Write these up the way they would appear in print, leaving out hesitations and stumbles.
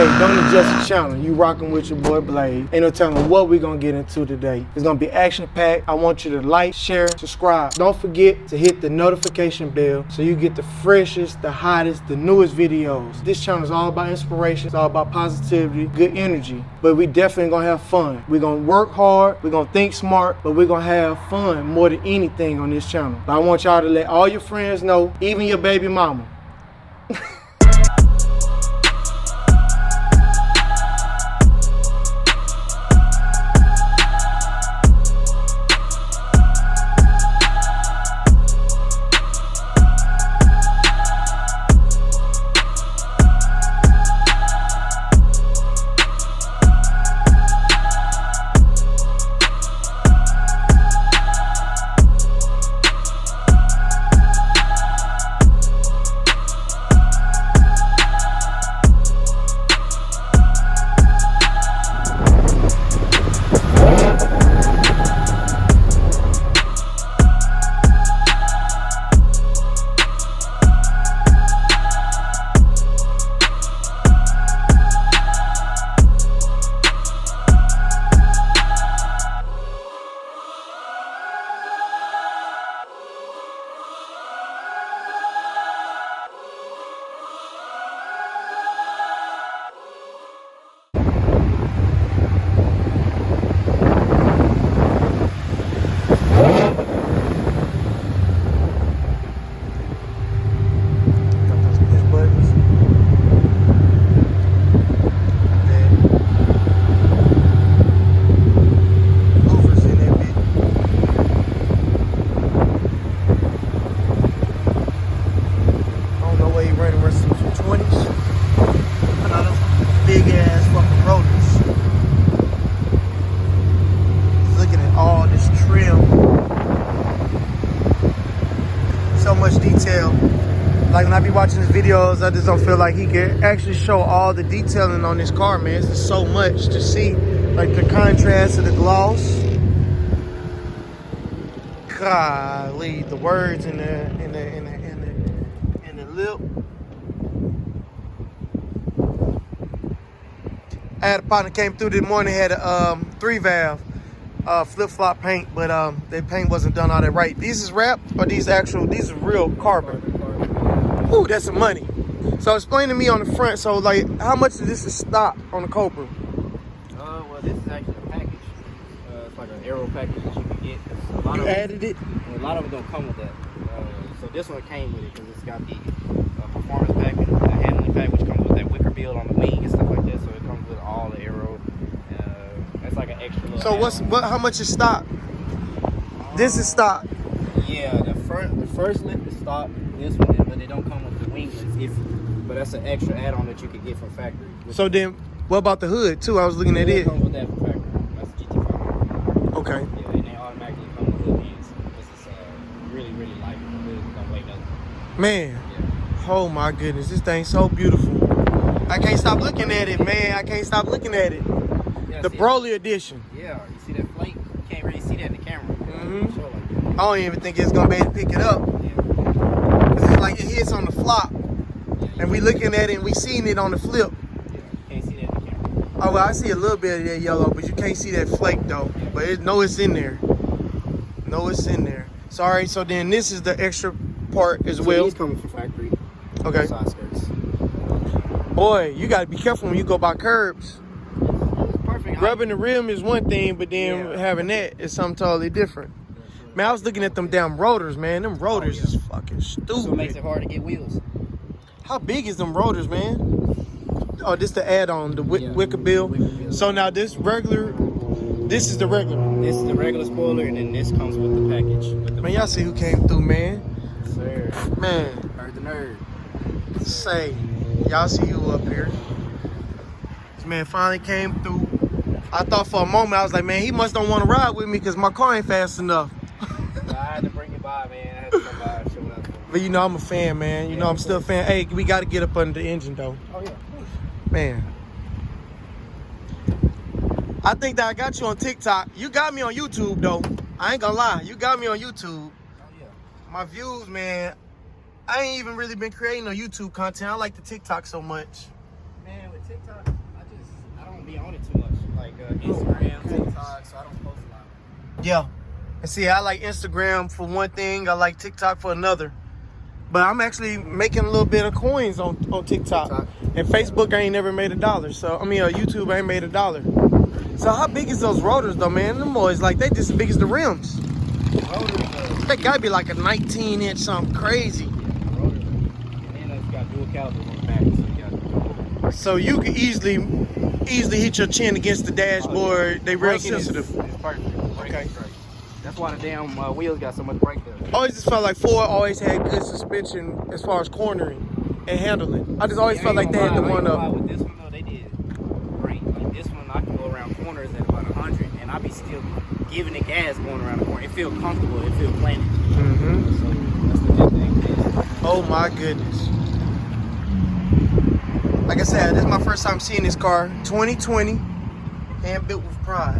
Hey, don't adjust the channel. You rocking with your boy Blaze. Ain't no telling what we gonna get into today. It's gonna be action-packed. I want you to like, share, subscribe. Don't forget to hit the notification bell so you get the freshest, the hottest, the newest videos. This channel is all about inspiration. It's all about positivity, good energy. But we definitely gonna have fun. We're gonna work hard. We're gonna think smart. But we're gonna have fun more than anything on this channel. But I want y'all to let all your friends know, even your baby mama. Like when I be watching his videos, I just don't feel like he can actually show all the detailing on this car, man. It's just so much to see, like the contrast of the gloss. Golly, the words in the lip. I had a partner came through this morning, had a 3-valve flip-flop paint, but the paint wasn't done all that right. These is wrapped, or these is real carbon? Ooh, that's some money. So explain to me on the front, so like how much of this is stock on the Cobra? Well, this is actually a package. It's like an aero package that you can get. You added it? A lot of them don't come with that. So this one came with it because it's got the performance pack and the handling pack, which comes with that wicker build on the wing and stuff like that. So it comes with all the aero. That's like an extra little. So how much is stock? This is stock. Yeah, the first lip is stock. This one, but they don't come with the winglets. But that's an extra add-on that you could get from factory. So then, what about the hood too? I was looking at it. Comes with that from factory. That's GT5. Okay. Yeah, and they automatically come with hood ends. This is really, really light. Really don't weigh nothing. Man, yeah. Oh my goodness, this thing's so beautiful. I can't stop looking at it, man. I can't stop looking at it. Yeah, the Broly edition. Yeah, you see that flake? You can't really see that in the camera. Mm-hmm. I don't even think it's gonna be able to pick it up. It's like it hits on the flop, and we looking at it and we seeing it on the flip. Yeah, you can't see that in the camera. Oh, well, I see a little bit of that yellow, but you can't see that flake though. Yeah. But it's in there. No, it's in there. Sorry. So then this is the extra part as well. These coming from factory. Okay. Side skirts. Boy, you gotta be careful when you go by curbs. It's perfect. Rubbing the rim is one thing, but then having that is something totally different. Man, I was looking at them damn rotors, man. Them rotors is fucking stupid. That's what makes it hard to get wheels. How big is them rotors, man? Oh, this the add-on, the wicker bill. So now this is the regular. This is the regular spoiler, and then this comes with the package. Man, y'all see who came through, man? Yes, sir. Man. Heard the nerd. Say, y'all see who up here. This man finally came through. I thought for a moment, I was like, man, he must don't want to ride with me because my car ain't fast enough. I had to bring it by, man. I had to come by and show it up. But you know I'm a fan, man. You know I'm still a fan. Hey, we got to get up under the engine, though. Oh, yeah. Man. I think that I got you on TikTok. You got me on YouTube, though. I ain't gonna lie. You got me on YouTube. Oh, yeah. My views, man. I ain't even really been creating no YouTube content. I like the TikTok so much. Man, with TikTok, I don't be on it too much. Like Instagram, TikTok, so I don't post a lot. Yeah. And see, I like Instagram for one thing. I like TikTok for another. But I'm actually making a little bit of coins on TikTok. And Facebook, I ain't never made $1. So, I mean, YouTube, I ain't made $1. So how big is those rotors, though, man? Them boys, like, they just as big as the rims. That gotta be like a 19-inch something crazy. Rotors. And then it's got dual calipers on the back, so you got So you can easily hit your chin against the dashboard. They real sensitive. It's perfect. Okay. That's why the damn wheels got so much brake there. I always just felt like Ford always had good suspension as far as cornering and handling. I just always felt like they had the one up. With this one though, they did great. Like this one, I can go around corners at about 100, and I be still giving it gas going around the corner. It feel comfortable. It feel planted. Mm-hmm. So that's the good thing. Oh my goodness. Like I said, this is my first time seeing this car. 2020, hand built with pride.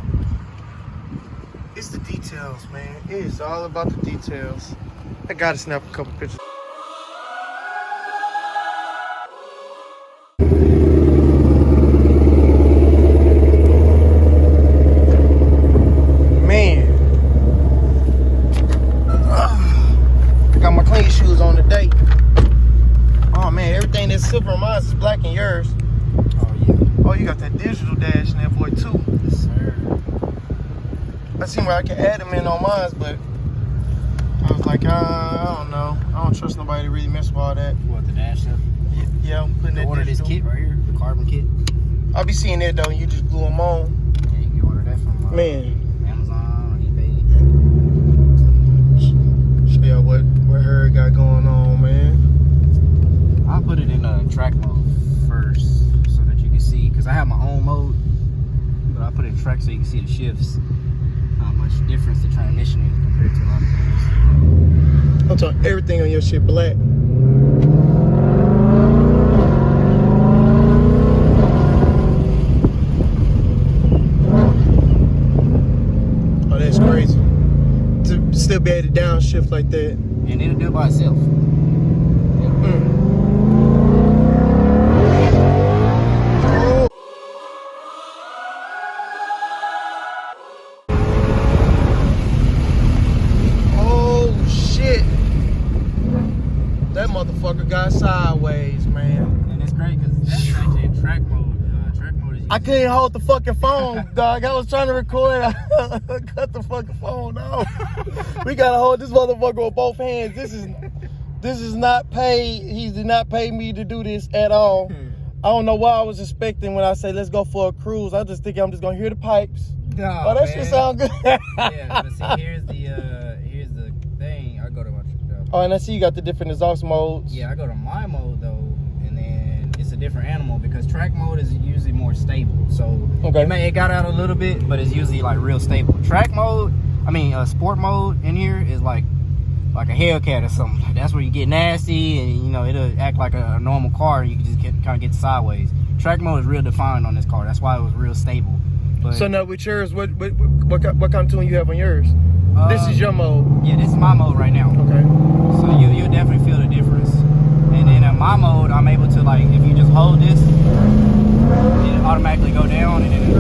It's the details, man. It is all about the details. I gotta snap a couple pictures. Man. I got my clean shoes on today. Oh man, everything that's silver on mine is black in yours. Oh yeah. Oh, you got that digital dash in there, boy, too. Yes, sir. I seen where I can add them in on mine, but I was like, I don't know. I don't trust nobody to really mess with all that. What, the dash stuff? Yeah, I'm putting that Order this digital. kit right here, the carbon kit. I'll be seeing that though, and you just glue them on. Yeah, you can order that from Man. Amazon or eBay. Show y'all what her got going on, man. I'll put it in track mode first so that you can see, because I have my own mode, but I'll put it in track so you can see the shifts, how much difference the transmission is compared to a lot of things. I'm talking everything on your shit black. Oh, that's crazy. To still be able to downshift like that. And it'll do it by itself. That motherfucker got sideways, man. And it's great because that's actually in track mode. Track mode is I couldn't hold the fucking phone, dog. I was trying to record. I cut the fucking phone off. We gotta hold this motherfucker with both hands. This is not paid. He did not pay me to do this at all. I don't know what I was expecting when I say let's go for a cruise. I just think I'm just gonna hear the pipes. Oh, that shit sound good. Yeah, but see, here's the thing. I go to my. Oh, and I see you got the different exhaust modes. Yeah, I go to my mode though, and then it's a different animal because track mode is usually more stable. So it got out a little bit, but it's usually like real stable. Track mode, sport mode in here is like a Hellcat or something. Like that's where you get nasty, and it'll act like a normal car. You can just kind of get sideways. Track mode is real defined on this car. That's why it was real stable. But so now with yours, what kind of tune you have on yours? This is your mode. Yeah, this is my mode right now. Okay. So you'll definitely feel the difference. And then in my mode, I'm able to, like, if you just hold this, it automatically go down and then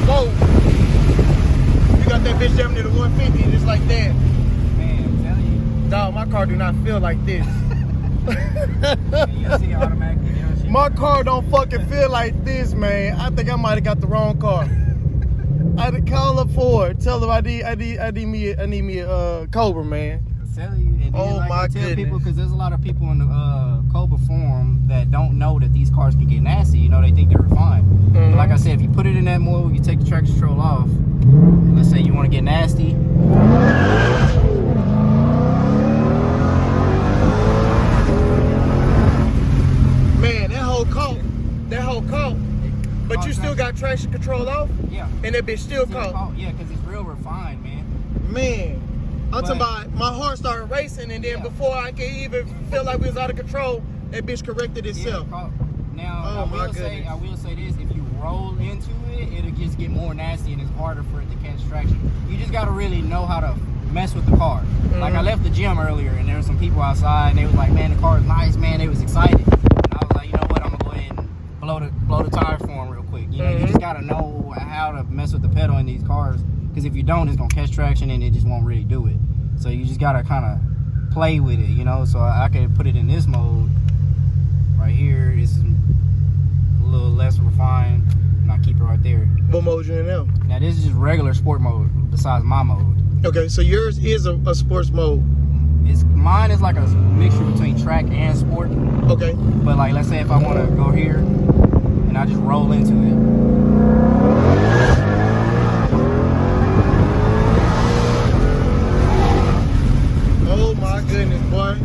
whoa. You got that bitch down near the 150 just like that. Man, I'm telling you. Dog, my car do not feel like this. You see it automatically down. My car don't fucking feel like this, man. I think I might have got the wrong car. I'd call up Ford. Tell them I need me a Cobra, man. I'm telling you. And then, Oh like, my I tell goodness. people, because there's a lot of people in the Cobra forum that don't know that these cars can get nasty. They think they're refined. But like I said, if you put it in that mode, you take the traction control off. Let's say you want to get nasty. That whole caught. But you still got traction control off? Yeah. And that bitch still caught? Yeah, because it's real refined, man. Man. I'm talking about my heart started racing, and then before I could even feel like we was out of control, that bitch corrected itself. Yeah, now, Oh, I will say this, if you roll into it it'll just get more nasty and it's harder for it to catch traction. You just gotta really know how to mess with the car. Like I left the gym earlier and there were some people outside and they was like, man, the car is nice, man. They was excited. And I was like, you know what, I'm gonna go ahead and blow the tires for them real quick. You know, you just gotta know how to mess with the pedal in these cars, because if you don't, it's gonna catch traction and it just won't really do it. So you just gotta kind of play with it, you know. So I could put it in this mode right here. It's a little less refined, and I keep it right there. What mode you in now? Now this is just regular sport mode besides my mode. Okay, so yours is a sports mode. Mine is like a mixture between track and sport. Okay. But like, let's say if I want to go here and I just roll into it. Oh my goodness, boy.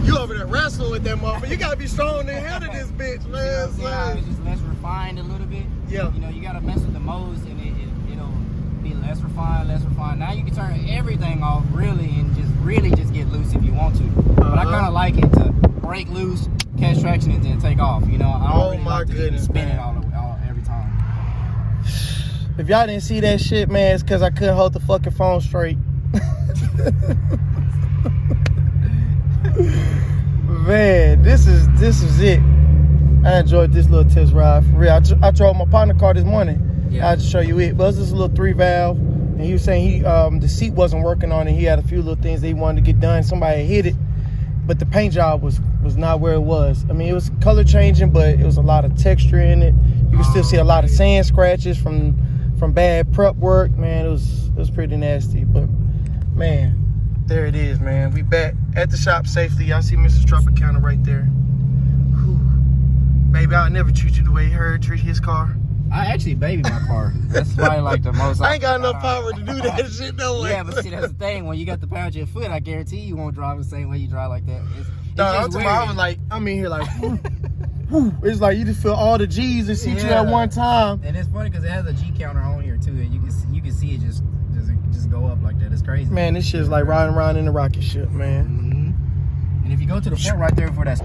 You over there wrestling with that motherfucker. You gotta be strong to handle this bitch, man. Yeah, it's just less refined a little bit. Yeah. You know, you gotta mess with the modes and it'll be less refined. Now you can turn everything off really and just get loose if you want to. But I kinda like it to break loose, catch traction, and then take off. You know, I don't really like to just spin it all every time. If y'all didn't see that shit, man, it's because I couldn't hold the fucking phone straight. Man, this is it. I enjoyed this little test ride for real. I drove my partner car this morning. Yeah. I'll just show you it. But it's just a little 3-valve, and he was saying the seat wasn't working on it. He had a few little things that he wanted to get done. Somebody had hit it, but the paint job was not where it was. I mean, it was color changing, but it was a lot of texture in it. You can still see a lot of sand scratches from bad prep work. Man, it was pretty nasty. But man, there it is, man. We back at the shop safely. Y'all see Mrs. Tropicana right there. Whew. Baby, I'll never treat you the way her treat his car. I actually baby my car. That's probably like the most. I ain't got enough power to do that shit no way. Yeah, but see, that's the thing. When you got the power to your foot, I guarantee you won't drive the same way you drive like that. I'm in here like, whew. It's like you just feel all the G's and see you at one time. And it's funny because it has a G counter on here too, and you can see it just go up like that. It's crazy. Man, this shit's like riding around in a rocket ship, man. And if you go to the front right there for that.